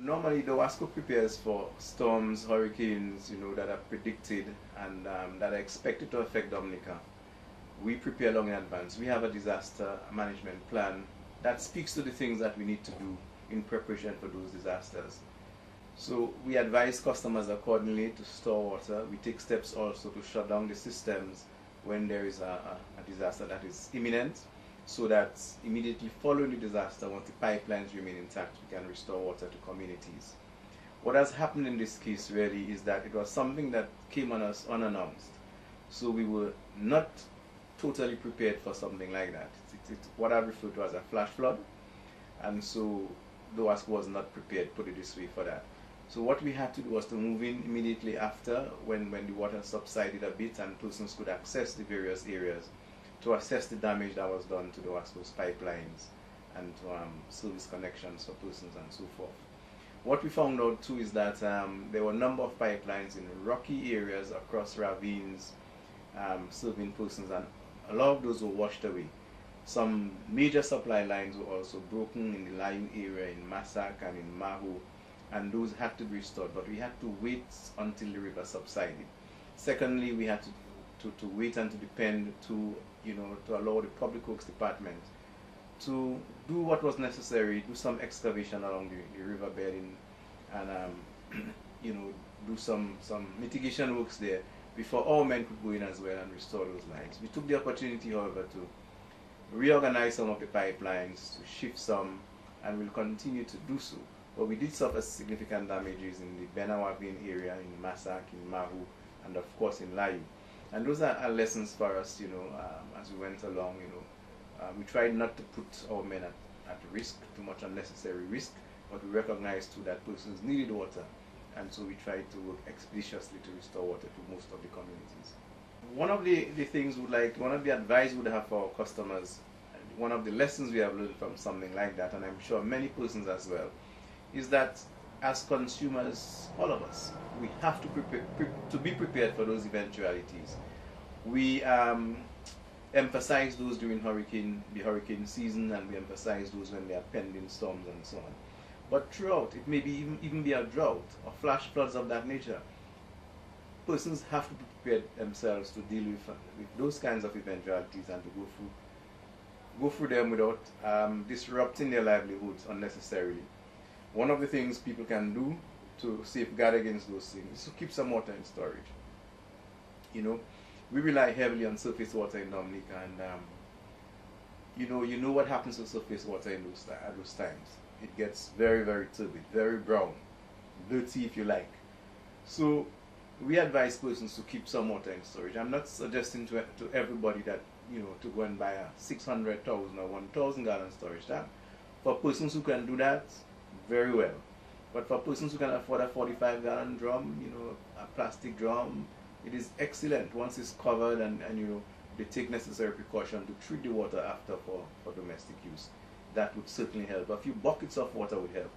normally DOWASCO prepares for storms, hurricanes, that are predicted and that are expected to affect Dominica. We prepare long in advance. We have a disaster management plan that speaks to the things that we need to do in preparation for those disasters. So we advise customers accordingly to store water. We take steps also to shut down the systems when there is a disaster that is imminent, so that immediately following the disaster, once the pipelines remain intact, we can restore water to communities. What has happened in this case really is that it was something that came on us unannounced. So we were not totally prepared for something like that. It's what I refer to as a flash flood. And so DOWASCO was not prepared, put it this way, for that. So what we had to do was to move in immediately after, when the water subsided a bit and persons could access the various areas, to assess the damage that was done to DOWASCO's pipelines and to service connections for persons and so forth. What we found out too is that there were a number of pipelines in rocky areas across ravines serving persons, and a lot of those were washed away. Some major supply lines were also broken in the Layu area, in Masak and in Mahu, and those had to be restored, but we had to wait until the river subsided. Secondly, we had to wait and to depend to allow the Public Works Department to do what was necessary, do some excavation along the riverbed and do some mitigation works there before all men could go in as well and restore those lines. We took the opportunity, however, to reorganize some of the pipelines, to shift some, and we'll continue to do so. But we did suffer significant damages in the Benawavin area, in Masak, in Mahu, and of course in Layu. And those are lessons for us, as we went along. We tried not to put our men at risk, too much unnecessary risk, but we recognized too that persons needed water, and so we tried to work expeditiously to restore water to most of the communities. One of the advice we would have for our customers, one of the lessons we have learned from something like that, and I'm sure many persons as well, is that as consumers, all of us, we have to be prepared for those eventualities. We emphasize those during the hurricane season, and we emphasize those when there are pending storms and so on. But throughout, it may be even be a drought or flash floods of that nature. Persons have to prepare themselves to deal with those kinds of eventualities and to go through them without disrupting their livelihoods unnecessarily. One of the things people can do to safeguard against those things is to keep some water in storage. We rely heavily on surface water in Dominica, and you know what happens to surface water at those times. It gets very, very turbid, very brown, dirty if you like. So we advise persons to keep some water in storage. I'm not suggesting to everybody that to go and buy a 600,000 or 1,000 gallon storage tank. For persons who can do that, very well. But for persons who can afford a 45 gallon drum, a plastic drum, it is excellent once it's covered, and they take necessary precaution to treat the water after for domestic use. That would certainly help. A few buckets of water would help.